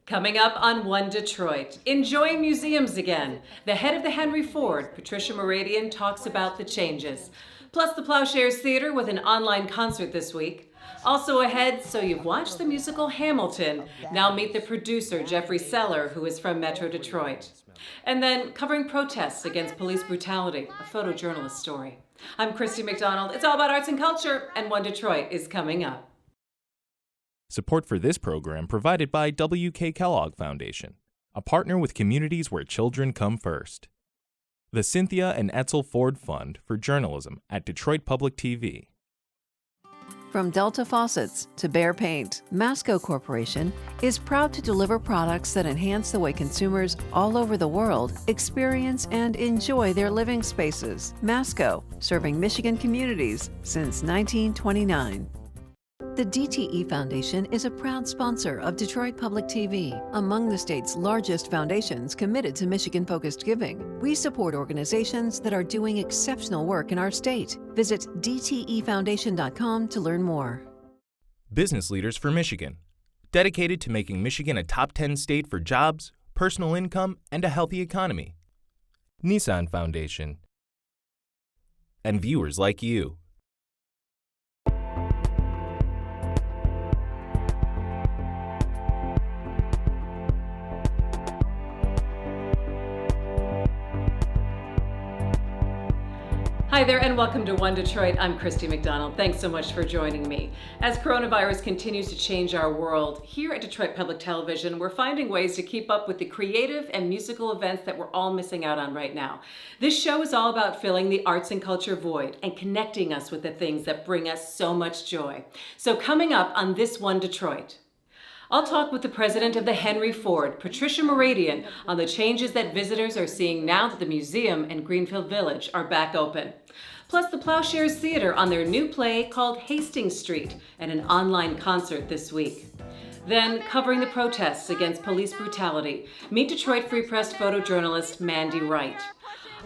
Coming up on One Detroit, enjoying museums again. The head of the Henry Ford, Patricia Mooradian, talks about the changes. Plus the Plowshares Theatre with an online concert this week. Also ahead, so you've watched the musical Hamilton. Now meet the producer, Jeffrey Seller, who is from Metro Detroit. And then covering protests against police brutality, a photojournalist story. I'm Christy McDonald. It's all about arts and culture, and One Detroit is coming up. Support for this program provided by W.K. Kellogg Foundation, a partner with communities where children come first. The Cynthia and Etzel Ford Fund for Journalism at Detroit Public TV. From Delta Faucets to Behr Paint, MASCO Corporation is proud to deliver products that enhance the way consumers all over the world experience and enjoy their living spaces. MASCO, serving Michigan communities since 1929. The DTE Foundation is a proud sponsor of Detroit Public TV, among the state's largest foundations committed to Michigan-focused giving. We support organizations that are doing exceptional work in our state. Visit dtefoundation.com to learn more. Business Leaders for Michigan, dedicated to making Michigan a top 10 state for jobs, personal income, and a healthy economy. NISSAN Foundation, and viewers like you. Hi there and welcome to One Detroit. I'm Christy McDonald. Thanks so much for joining me. As coronavirus continues to change our world, here at Detroit Public Television, we're finding ways to keep up with the creative and musical events that we're all missing out on right now. This show is all about filling the arts and culture void and connecting us with the things that bring us so much joy. So coming up on this One Detroit, I'll talk with the president of the Henry Ford, Patricia Mooradian, on the changes that visitors are seeing now that the museum and Greenfield Village are back open. Plus the Plowshares Theatre on their new play called Hastings Street and an online concert this week. Then, covering the protests against police brutality, meet Detroit Free Press photojournalist Mandy Wright.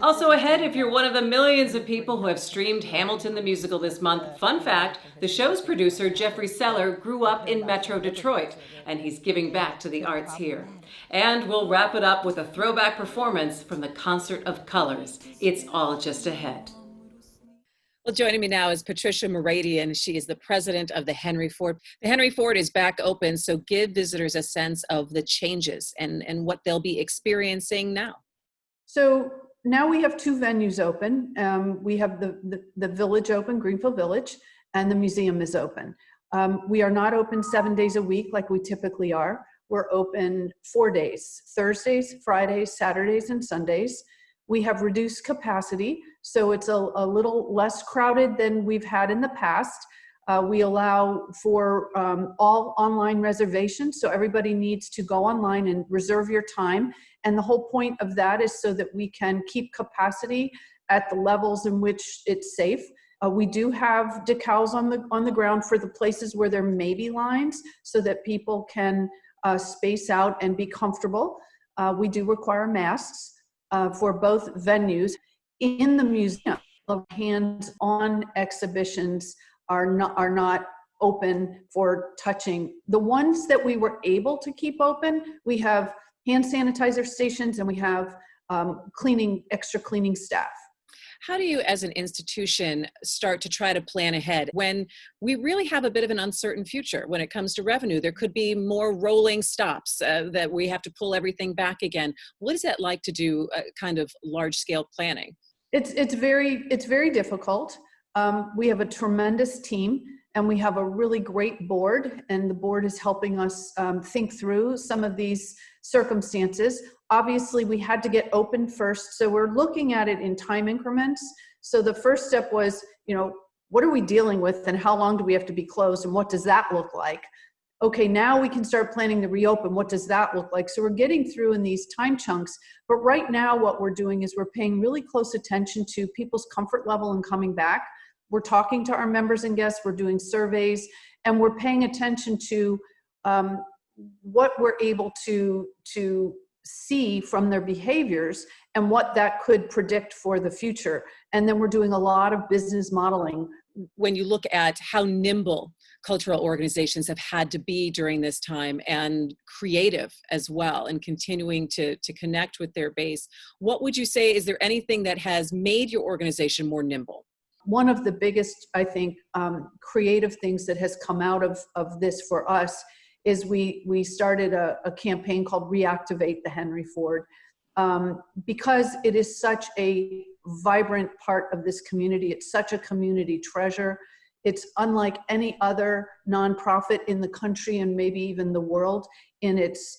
Also ahead, if you're one of the millions of people who have streamed Hamilton the musical this month, fun fact, the show's producer, Jeffrey Seller, grew up in Metro Detroit, and he's giving back to the arts here. And we'll wrap it up with a throwback performance from the Concert of Colors. It's all just ahead. Well, joining me now is Patricia Mooradian. She is the president of the Henry Ford. The Henry Ford is back open, so give visitors a sense of the changes and what they'll be experiencing now. So now we have two venues open. We have the village open, Greenfield Village, and the museum is open. We are not open 7 days a week like we typically are. We're open 4 days, Thursdays, Fridays, Saturdays, and Sundays. We have reduced capacity, so it's a little less crowded than we've had in the past. We allow for all online reservations, so everybody needs to go online and reserve your time. And the whole point of that is so that we can keep capacity at the levels in which it's safe. We do have decals on the ground for the places where there may be lines so that people can space out and be comfortable. We do require masks for both venues. In the museum, hands-on exhibitions are not open for touching. The ones that we were able to keep open, we have hand sanitizer stations and we have extra cleaning staff. How do you as an institution start to try to plan ahead when we really have a bit of an uncertain future when it comes to revenue? There could be more rolling stops that we have to pull everything back again. What is that like to do kind of large scale planning? It's very difficult. We have a tremendous team and we have a really great board, and the board is helping us think through some of these circumstances. Obviously, we had to get open first, so we're looking at it in time increments. So the first step was, what are we dealing with and how long do we have to be closed and what does that look like? Okay, now we can start planning to reopen. What does that look like? So we're getting through in these time chunks, but right now what we're doing is we're paying really close attention to people's comfort level in coming back. We're talking to our members and guests, we're doing surveys, and we're paying attention to what we're able to see from their behaviors and what that could predict for the future. And then we're doing a lot of business modeling when you look at how nimble cultural organizations have had to be during this time, and creative as well, and continuing to connect with their base, what would you say, is there anything that has made your organization more nimble? One of the biggest, I think, creative things that has come out of this for us is we started a campaign called Reactivate the Henry Ford, because it is such a vibrant part of this community. It's such a community treasure. It's unlike any other nonprofit in the country and maybe even the world in its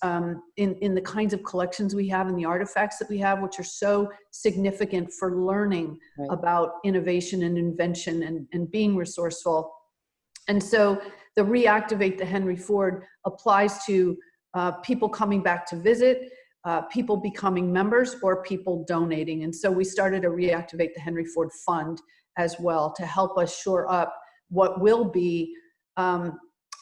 in the kinds of collections we have and the artifacts that we have, which are so significant for learning about innovation and invention and being resourceful. And so the Reactivate the Henry Ford applies to people coming back to visit, people becoming members, or people donating. And so we started a Reactivate the Henry Ford Fund as well to help us shore up what will be a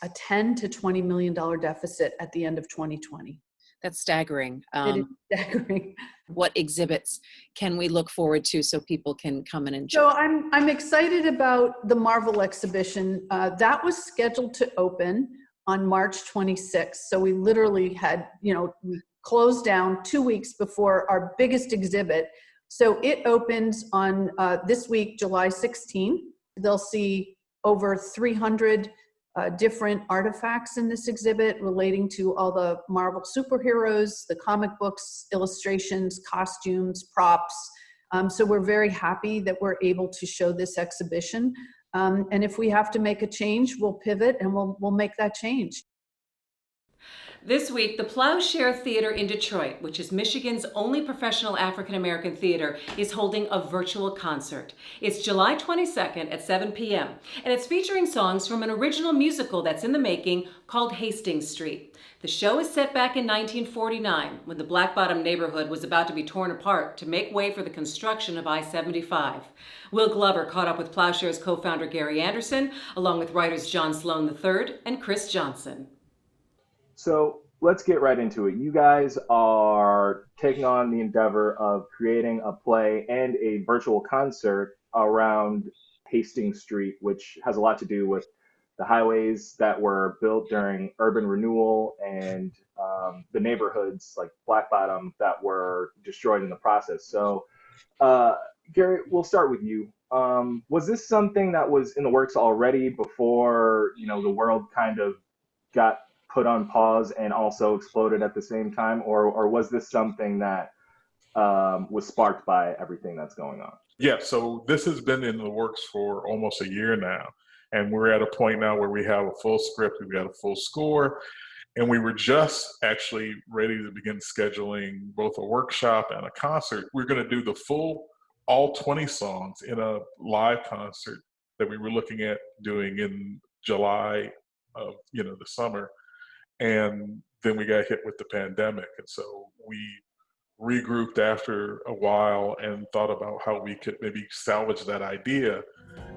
$10 to $20 million deficit at the end of 2020. That's staggering. It is staggering. What exhibits can we look forward to so people can come and enjoy? So I'm excited about the Marvel exhibition. That was scheduled to open on March 26th. So we literally had, we closed down 2 weeks before our biggest exhibit. So it opens on this week, July 16th. They'll see over 300 different artifacts in this exhibit relating to all the Marvel superheroes, the comic books, illustrations, costumes, props. So we're very happy that we're able to show this exhibition. And if we have to make a change, we'll pivot and we'll make that change. This week, the Plowshare Theatre in Detroit, which is Michigan's only professional African-American theater, is holding a virtual concert. It's July 22nd at 7 p.m., and it's featuring songs from an original musical that's in the making called Hastings Street. The show is set back in 1949, when the Black Bottom neighborhood was about to be torn apart to make way for the construction of I-75. Will Glover caught up with Plowshare's co-founder Gary Anderson, along with writers John Sloan III and Kris Johnson. So let's get right into it. You guys are taking on the endeavor of creating a play and a virtual concert around Hastings Street, which has a lot to do with the highways that were built during urban renewal and the neighborhoods like Black Bottom that were destroyed in the process. So Gary, we'll start with you. Was this something that was in the works already before, the world kind of got put on pause and also exploded at the same time, or was this something that was sparked by everything that's going on? Yeah, so this has been in the works for almost a year now, and we're at a point now where we have a full script, we've got a full score, and we were just actually ready to begin scheduling both a workshop and a concert. We're going to do the full, all 20 songs in a live concert that we were looking at doing in July of the summer. And then we got hit with the pandemic. And so we regrouped after a while and thought about how we could maybe salvage that idea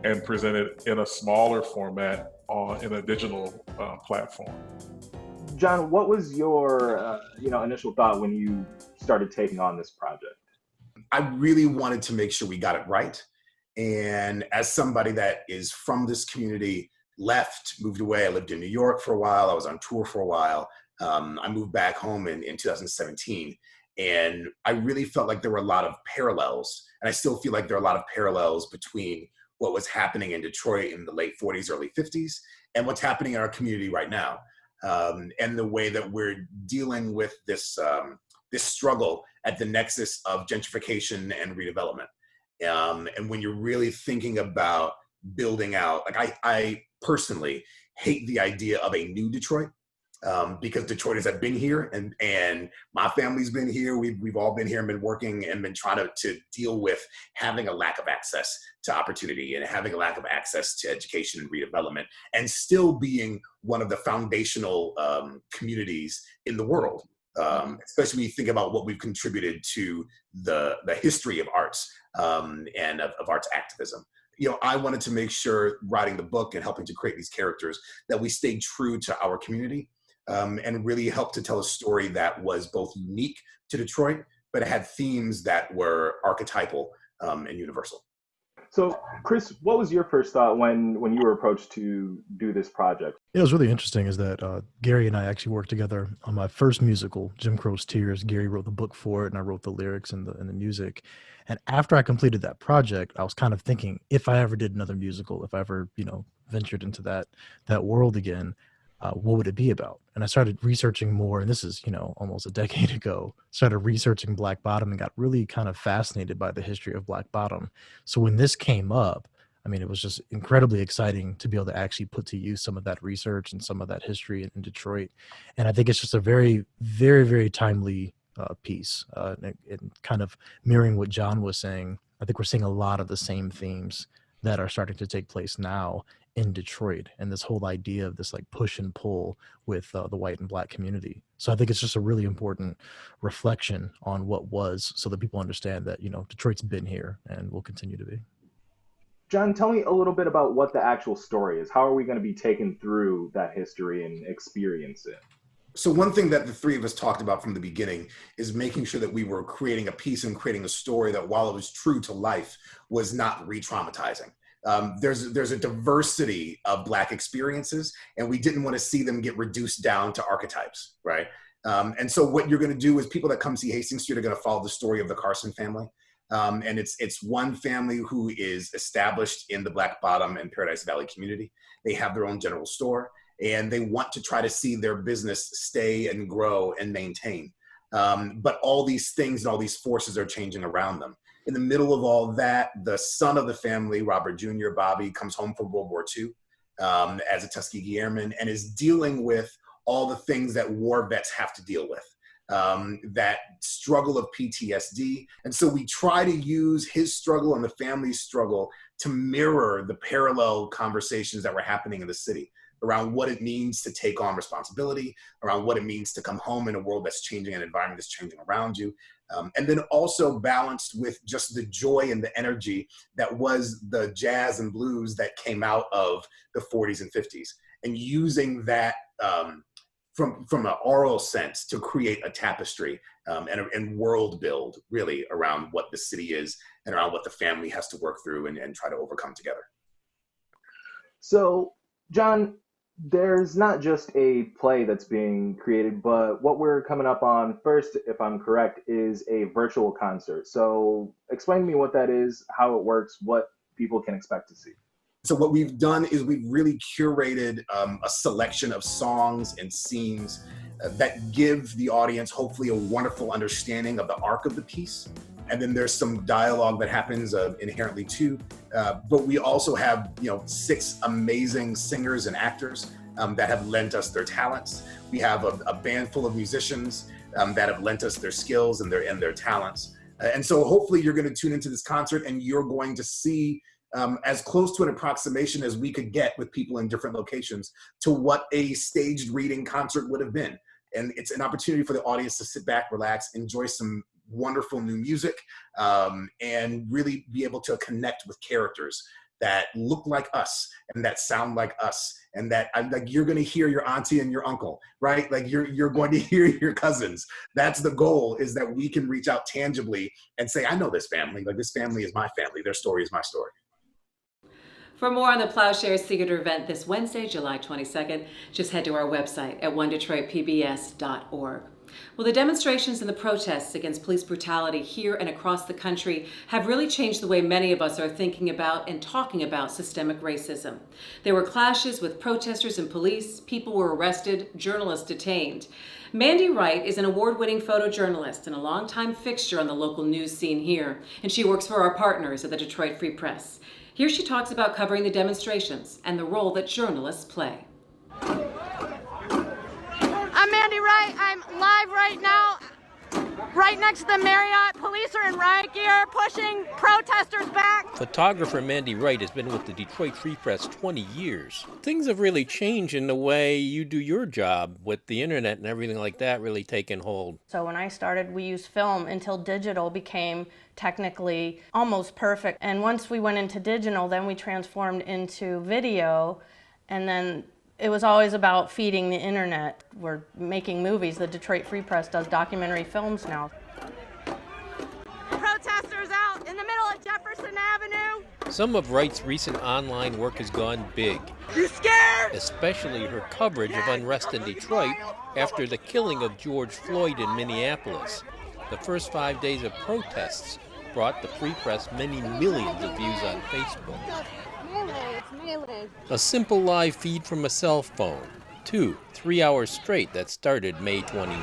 and present it in a smaller format in a digital platform. John, what was your initial thought when you started taking on this project? I really wanted to make sure we got it right. And as somebody that is from this community, moved away. I lived in New York for a while. I was on tour for a while. I moved back home in 2017. And I really felt like there were a lot of parallels. And I still feel like there are a lot of parallels between what was happening in Detroit in the late 40s, early 50s, and what's happening in our community right now. And the way that we're dealing with this struggle at the nexus of gentrification and redevelopment. And when you're really thinking about building out, like I personally hate the idea of a new Detroit, because Detroiters have been here and my family's been here. We've all been here and been working and been trying to deal with having a lack of access to opportunity and having a lack of access to education and redevelopment, and still being one of the foundational communities in the world. Especially when you think about what we've contributed to the history of arts and of arts activism. I wanted to make sure, writing the book and helping to create these characters, that we stayed true to our community and really helped to tell a story that was both unique to Detroit, but it had themes that were archetypal and universal. So, Kris, what was your first thought when you were approached to do this project? It was really interesting is that Gary and I actually worked together on my first musical, Jim Crow's Tears. Gary wrote the book for it, and I wrote the lyrics and the music. And after I completed that project, I was kind of thinking, if I ever did another musical, if I ever, ventured into that world again, what would it be about? And I started researching more, and this is, almost a decade ago, started researching Black Bottom and got really kind of fascinated by the history of Black Bottom. So when this came up, it was just incredibly exciting to be able to actually put to use some of that research and some of that history in Detroit. And I think it's just a very, very, very timely piece, and kind of mirroring what John was saying. I think we're seeing a lot of the same themes that are starting to take place now in Detroit, and this whole idea of this like push and pull with the white and Black community. So I think it's just a really important reflection on what was, so that people understand that, Detroit's been here and will continue to be. John, tell me a little bit about what the actual story is. How are we going to be taken through that history and experience it? So one thing that the three of us talked about from the beginning is making sure that we were creating a piece and creating a story that, while it was true to life, was not re-traumatizing. There's a diversity of Black experiences, and we didn't want to see them get reduced down to archetypes, right? And so what you're going to do is people that come see Hastings Street are going to follow the story of the Carson family. And it's one family who is established in the Black Bottom and Paradise Valley community. They have their own general store, and they want to try to see their business stay and grow and maintain. But all these things and all these forces are changing around them. In the middle of all that, the son of the family, Robert Jr., Bobby, comes home from World War II as a Tuskegee Airman and is dealing with all the things that war vets have to deal with. That struggle of PTSD. And so we try to use his struggle and the family's struggle to mirror the parallel conversations that were happening in the city around what it means to take on responsibility, around what it means to come home in a world that's changing, an environment that's changing around you. And then also balanced with just the joy and the energy that was the jazz and blues that came out of the 40s and 50s, and using that from an oral sense to create a tapestry and world build really around what the city is and around what the family has to work through and try to overcome together. So, John, there's not just a play that's being created, but what we're coming up on first, if I'm correct, is a virtual concert. So explain to me what that is, how it works, what people can expect to see. So what we've done is we've really curated a selection of songs and scenes that give the audience hopefully a wonderful understanding of the arc of the piece. And then there's some dialogue that happens inherently too. But we also have 6 amazing singers and actors that have lent us their talents. We have a band full of musicians that have lent us their skills and their talents. And so hopefully you're going to tune into this concert and you're going to see as close to an approximation as we could get with people in different locations to what a staged reading concert would have been. And it's an opportunity for the audience to sit back, relax, enjoy some wonderful new music, and really be able to connect with characters that look like us and that sound like us, and that like you're going to hear your auntie and your uncle, right? Like you're going to hear your cousins. That's the goal, is that we can reach out tangibly and say, I know this family, like this family is my family, their story is my story. For more on the Plowshares Theatre event this Wednesday, July 22nd, just head to our website at onedetroitpbs.org. Well, the demonstrations and the protests against police brutality here and across the country have really changed the way many of us are thinking about and talking about systemic racism. There were clashes with protesters and police, people were arrested, journalists detained. Mandy Wright is an award-winning photojournalist and a longtime fixture on the local news scene here, and she works for our partners at the Detroit Free Press. Here she talks about covering the demonstrations and the role that journalists play. I'm Mandy Wright. I'm live right now, right next to the Marriott. Police are in riot gear, pushing protesters back. Photographer Mandy Wright has been with the Detroit Free Press 20 years. Things have really changed in the way you do your job with the internet and everything like that really taking hold. So when I started, we used film until digital became technically almost perfect. And once we went into digital, then we transformed into video, and then it was always about feeding the internet. We're making movies. The Detroit Free Press does documentary films now. Protesters out in the middle of Jefferson Avenue. Some of Wright's recent online work has gone big. You scared? Especially her coverage of unrest in Detroit after the killing of George Floyd in Minneapolis. The first 5 days of protests brought the Free Press many millions of views on Facebook. A simple live feed from a cell phone. 2-3 hours straight that started May 29.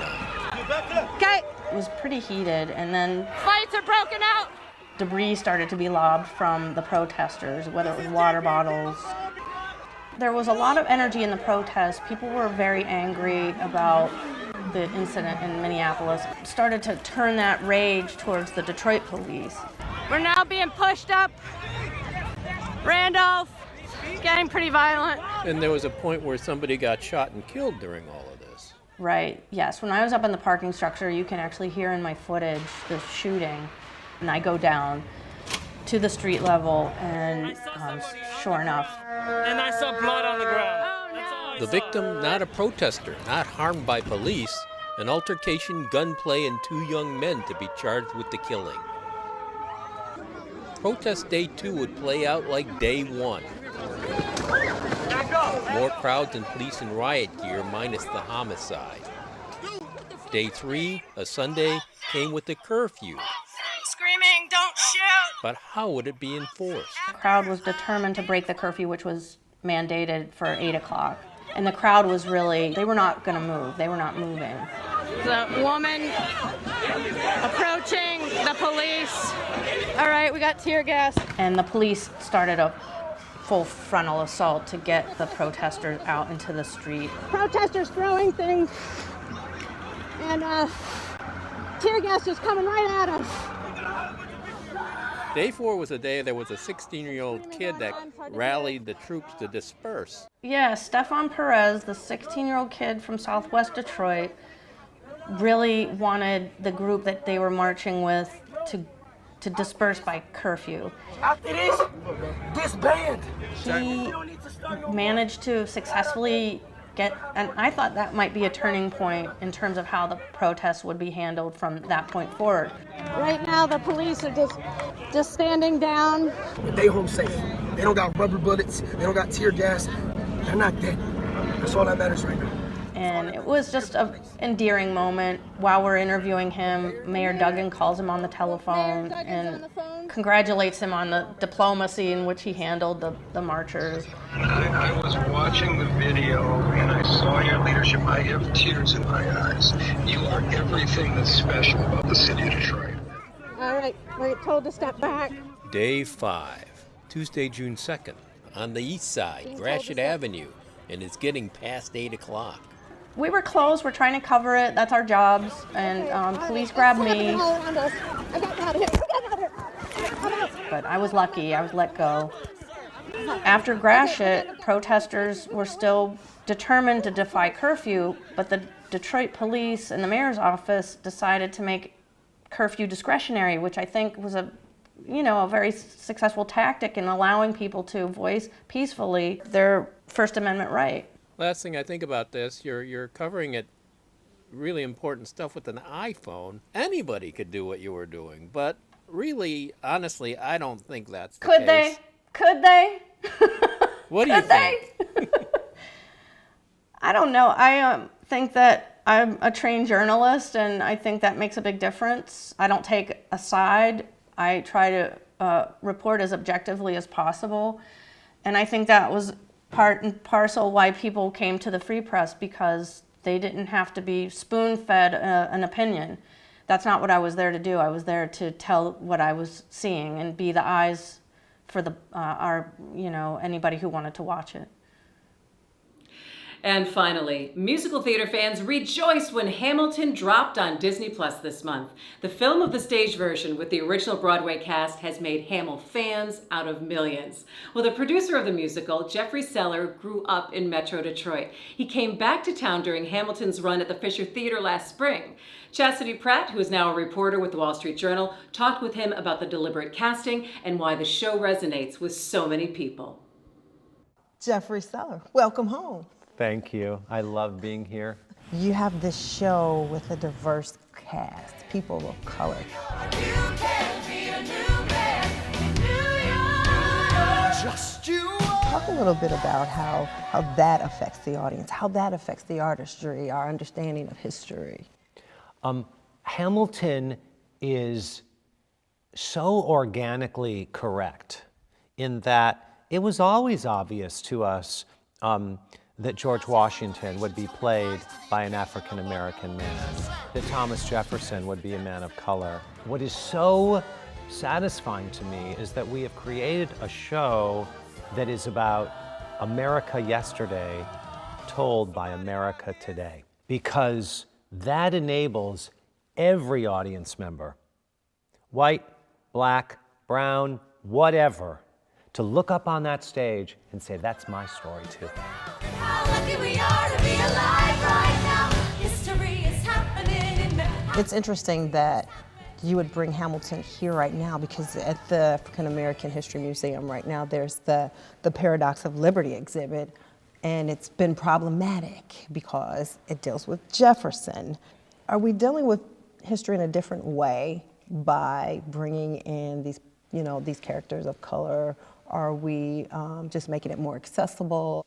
Okay. It was pretty heated, and then Fights are broken out. debris started to be lobbed from the protesters, whether it was water bottles. There was a lot of energy in the protests. People were very angry about the incident in Minneapolis. Started to turn that rage towards the Detroit police. We're now being pushed up. Randolph, it's getting pretty violent. And there was a point where somebody got shot and killed during all of this. Right, yes. When I was up in the parking structure, you can actually hear in my footage the shooting. And I go down to the street level, and sure enough. And I saw blood on the ground. Oh, no. The victim, not a protester, not harmed by police. An altercation, gunplay, and 2 young men to be charged with the killing. Protest day 2 would play out like day 1. More crowds and police in riot gear minus the homicide. Day 3, a Sunday, came with a curfew. Screaming, don't shoot! But how would it be enforced? The crowd was determined to break the curfew, which was mandated for 8 o'clock. And the crowd was really, they were not going to move. They were not moving. The woman approaching the police. All right, we got tear gas. And the police started a full frontal assault to get the protesters out into the street. Protesters throwing things. And tear gas is coming right at us. Day 4 was a day there was a 16-year-old kid that rallied the troops to disperse. Yeah, Stefan Perez, the 16-year-old kid from Southwest Detroit, really wanted the group that they were marching with to disperse by curfew. After this, disband. He managed to successfully and I thought that might be a turning point in terms of how the protests would be handled from that point forward. Right now, the police are just standing down. They home safe. They don't got rubber bullets. They don't got tear gas. They're not dead. That's all that matters right now. And it was just an endearing moment. While we're interviewing him, Mayor Duggan calls him on the telephone and congratulates him on the diplomacy in which he handled the marchers. I was watching the video and I saw your leadership. I have tears in my eyes. You are everything that's special about the city of Detroit. All right, we're told to step back. Day 5, Tuesday, June 2nd, on the east side, Gratiot Avenue, and it's getting past 8 o'clock. We were close, we're trying to cover it, that's our jobs, and police grabbed me. But I was lucky, I was let go. After Gratiot, protesters were still determined to defy curfew, but the Detroit police and the mayor's office decided to make curfew discretionary, which I think was a very successful tactic in allowing people to voice peacefully their First Amendment right. Last thing I think about this, you're covering it really important stuff with an iPhone. Anybody could do what you were doing, but really, honestly, I don't think that's the case. Could they? What do you think? I don't know. I think that I'm a trained journalist, and I think that makes a big difference. I don't take a side. I try to report as objectively as possible, and I think that was part and parcel why people came to the Free Press, because they didn't have to be spoon-fed an opinion. That's not what I was there to do. I was there to tell what I was seeing and be the eyes for anybody who wanted to watch it. And finally, musical theater fans rejoiced when Hamilton dropped on Disney Plus this month. The film of the stage version with the original Broadway cast has made Hamil fans out of millions. Well, the producer of the musical, Jeffrey Seller, grew up in Metro Detroit. He came back to town during Hamilton's run at the Fisher Theater last spring. Chastity Pratt, who is now a reporter with the Wall Street Journal, talked with him about the deliberate casting and why the show resonates with so many people. Jeffrey Seller, welcome home. Thank you. I love being here. You have this show with a diverse cast, people of color. You can be a new man in New York. just you. Talk a little bit about how that affects the audience, how that affects the artistry, our understanding of history. Hamilton is so organically correct in that it was always obvious to us that George Washington would be played by an African-American man, that Thomas Jefferson would be a man of color. What is so satisfying to me is that we have created a show that is about America yesterday told by America today, because that enables every audience member, white, black, brown, whatever, to look up on that stage and say, that's my story too. How lucky we are to be alive right now. History is happening in It's interesting that you would bring Hamilton here right now, because at the African American History Museum right now, there's the Paradox of Liberty exhibit, and it's been problematic because it deals with Jefferson. Are we dealing with history in a different way by bringing in these, these characters of color? Are we just making it more accessible?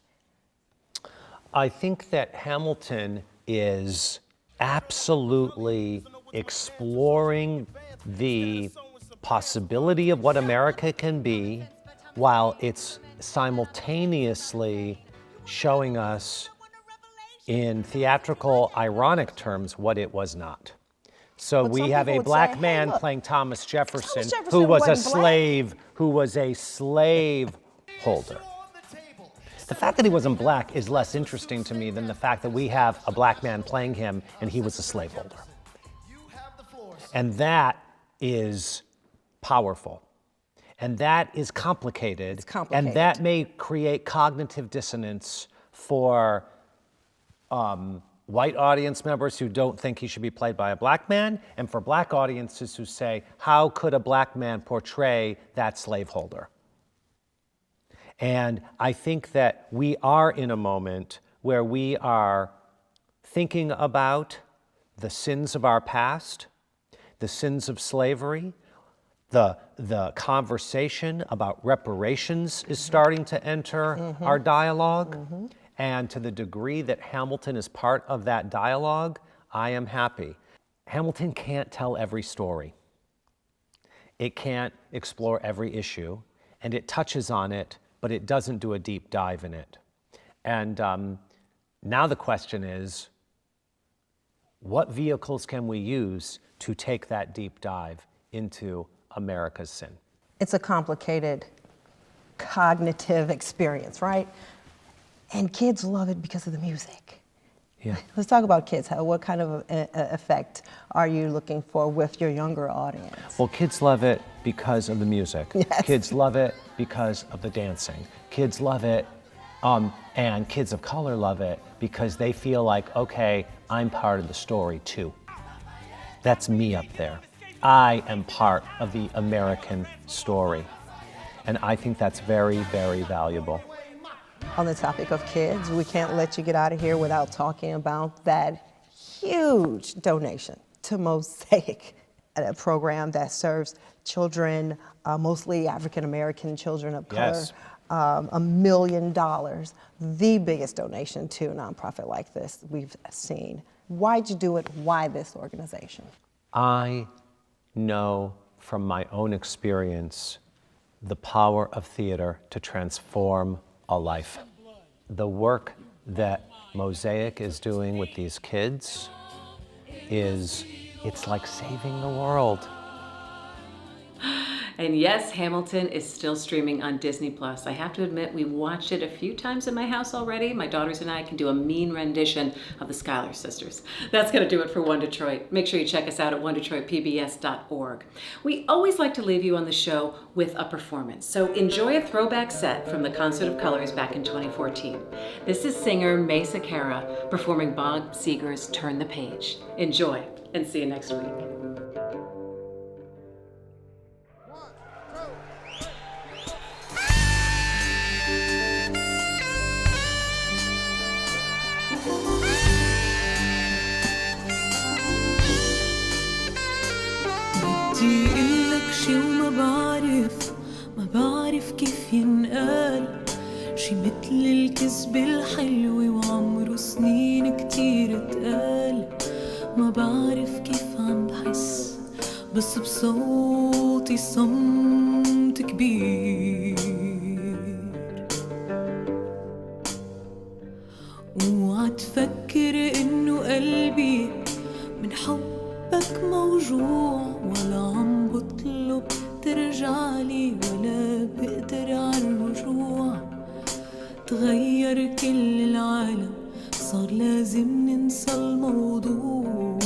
I think that Hamilton is absolutely exploring the possibility of what America can be, while it's simultaneously showing us in theatrical, ironic terms what it was not. So we have a black man playing Thomas Jefferson, who was a slave, holder. The fact that he wasn't black is less interesting to me than the fact that we have a black man playing him and he was a slaveholder. And that is powerful. And that is complicated. And that may create cognitive dissonance for white audience members who don't think he should be played by a black man, and for black audiences who say, how could a black man portray that slaveholder? And I think that we are in a moment where we are thinking about the sins of our past, the sins of slavery. The conversation about reparations is starting to enter our dialogue. And to the degree that Hamilton is part of that dialogue, I am happy. Hamilton can't tell every story. It can't explore every issue, and it touches on it, but it doesn't do a deep dive in it. And now the question is, what vehicles can we use to take that deep dive into America's sin? It's a complicated cognitive experience, right? And kids love it because of the music. Yeah. Let's talk about kids. What kind of effect are you looking for with your younger audience? Well, kids love it because of the music. Yes. Kids love it because of the dancing. Kids love it, and kids of color love it because they feel like, okay, I'm part of the story too. That's me up there. I am part of the American story. And I think that's very, very valuable. On the topic of kids, we can't let you get out of here without talking about that huge donation to Mosaic, a program that serves children, mostly African-American children of color. Yes. $1 million, the biggest donation to a nonprofit like this we've seen. Why'd you do it? Why this organization? I know from my own experience the power of theater to transform a life. The work that Mosaic is doing with these kids it's like saving the world. And yes, Hamilton is still streaming on Disney+. I have to admit, we've watched it a few times in my house already. My daughters and I can do a mean rendition of the Schuyler Sisters. That's going to do it for One Detroit. Make sure you check us out at onedetroitpbs.org. We always like to leave you on the show with a performance. So enjoy a throwback set from the Concert of Colors back in 2014. This is singer Mesa Cara performing Bob Seger's Turn the Page. Enjoy, and see you next week. بدي اقلك شي وما بعرف كيف كيف ينقال شي متل الكذب الحلو وعمره سنين كتير اتقال ما بعرف كيف عم بحس بس بصوتي صمت كبير اوعى تفكر انه قلبي من حبك موجوع ولا عم بطلب ترجعلي ولا بقدر عالرجوع تغير كل العالم صار لازم ننسى الموضوع.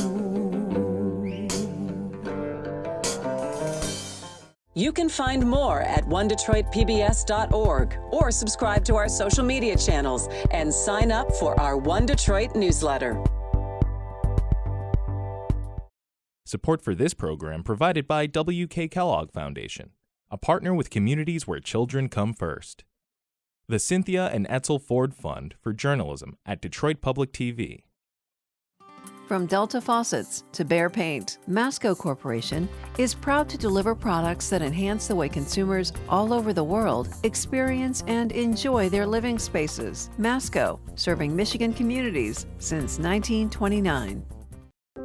You can find more at onedetroitpbs.org or subscribe to our social media channels and sign up for our One Detroit newsletter. Support for this program provided by W.K. Kellogg Foundation, a partner with communities where children come first. The Cynthia and Etzel Ford Fund for Journalism at Detroit Public TV. From Delta Faucets to Behr Paint, MASCO Corporation is proud to deliver products that enhance the way consumers all over the world experience and enjoy their living spaces. MASCO, serving Michigan communities since 1929.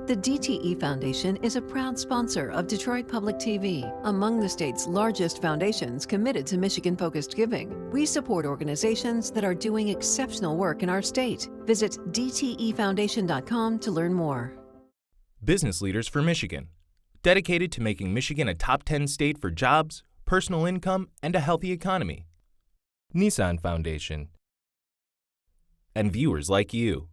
The DTE Foundation is a proud sponsor of Detroit Public TV, among the state's largest foundations committed to Michigan-focused giving. We support organizations that are doing exceptional work in our state. Visit dtefoundation.com to learn more. Business Leaders for Michigan, dedicated to making Michigan a top 10 state for jobs, personal income, and a healthy economy. NISSAN Foundation, and viewers like you.